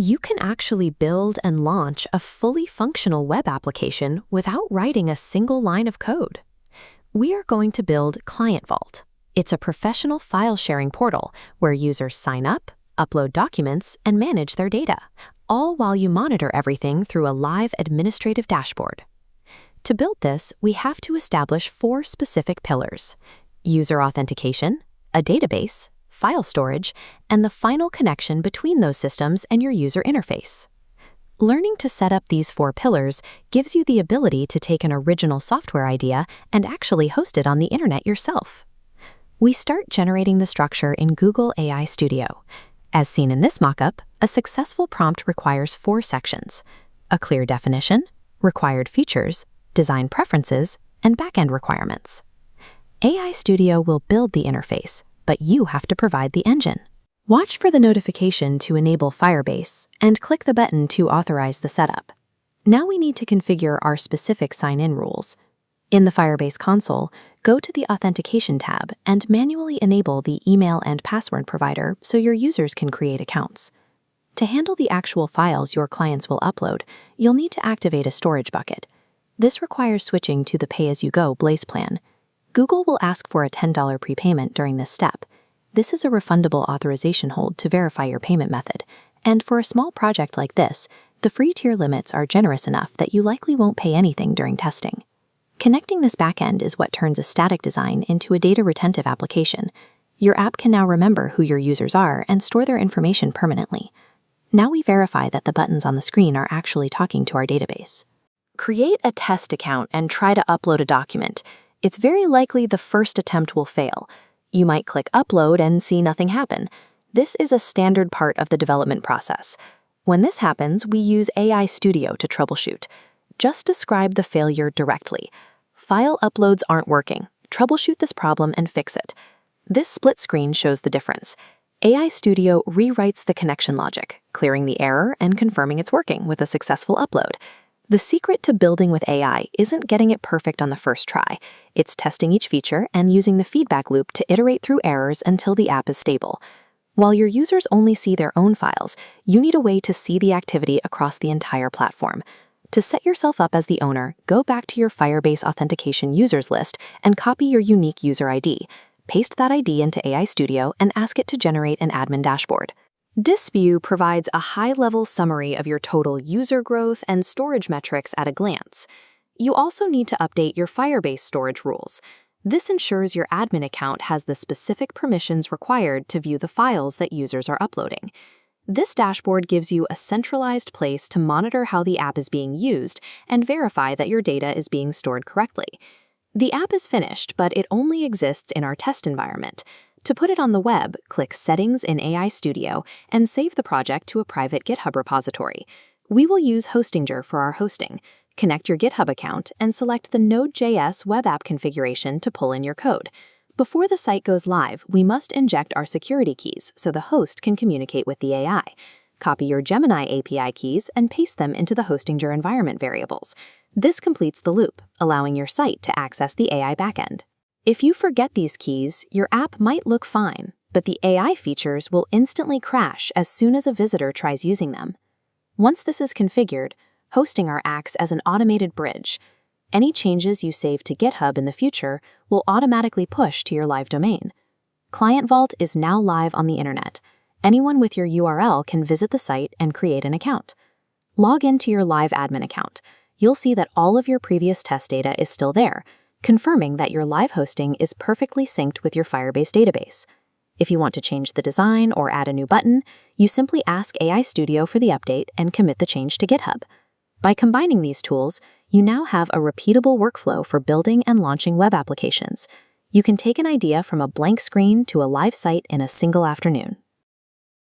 You can actually build and launch a fully functional web application without writing a single line of code. We are going to build Client Vault. It's a professional file-sharing portal where users sign up, upload documents, and manage their data, all while you monitor everything through a live administrative dashboard. To build this, we have to establish 4 specific pillars: user authentication, a database, file storage, and the final connection between those systems and your user interface. Learning to set up these 4 pillars gives you the ability to take an original software idea and actually host it on the internet yourself. We start generating the structure in Google AI Studio. As seen in this mockup, a successful prompt requires 4 sections: a clear definition, required features, design preferences, and backend requirements. AI Studio will build the interface, but you have to provide the engine. Watch for the notification to enable Firebase and click the button to authorize the setup. Now we need to configure our specific sign-in rules. In the Firebase console, go to the Authentication tab and manually enable the email and password provider so your users can create accounts. To handle the actual files your clients will upload, you'll need to activate a storage bucket. This requires switching to the pay-as-you-go Blaze plan. Google will ask for a $10 prepayment during this step. This is a refundable authorization hold to verify your payment method, and for a small project like this, the free tier limits are generous enough that you likely won't pay anything during testing. Connecting this backend is what turns a static design into a data-retentive application. Your app can now remember who your users are and store their information permanently. Now we verify that the buttons on the screen are actually talking to our database. Create a test account and try to upload a document. It's very likely the first attempt will fail. You might click upload and see nothing happen. This is a standard part of the development process. When this happens, we use AI Studio to troubleshoot. Just describe the failure directly. File uploads aren't working. Troubleshoot this problem and fix it. This split screen shows the difference. AI Studio rewrites the connection logic, clearing the error and confirming it's working with a successful upload. The secret to building with AI isn't getting it perfect on the first try. It's testing each feature and using the feedback loop to iterate through errors until the app is stable. While your users only see their own files, you need a way to see the activity across the entire platform. To set yourself up as the owner, go back to your Firebase authentication users list and copy your unique user ID. Paste that ID into AI Studio and ask it to generate an admin dashboard. This view provides a high-level summary of your total user growth and storage metrics at a glance. You also need to update your Firebase storage rules. This ensures your admin account has the specific permissions required to view the files that users are uploading. This dashboard gives you a centralized place to monitor how the app is being used and verify that your data is being stored correctly. The app is finished, but it only exists in our test environment. To put it on the web, click Settings in AI Studio and save the project to a private GitHub repository. We will use Hostinger for our hosting. Connect your GitHub account and select the Node.js web app configuration to pull in your code. Before the site goes live, we must inject our security keys so the host can communicate with the AI. Copy your Gemini API keys and paste them into the Hostinger environment variables. This completes the loop, allowing your site to access the AI backend. If you forget these keys, your app might look fine, but the AI features will instantly crash as soon as a visitor tries using them. Once this is configured, Hostinger acts as an automated bridge. Any changes you save to GitHub in the future will automatically push to your live domain. Client Vault is now live on the internet. Anyone with your URL can visit the site and create an account. Log into your live admin account. You'll see that all of your previous test data is still there, confirming that your live hosting is perfectly synced with your Firebase database. If you want to change the design or add a new button, you simply ask AI Studio for the update and commit the change to GitHub. By combining these tools, you now have a repeatable workflow for building and launching web applications. You can take an idea from a blank screen to a live site in a single afternoon.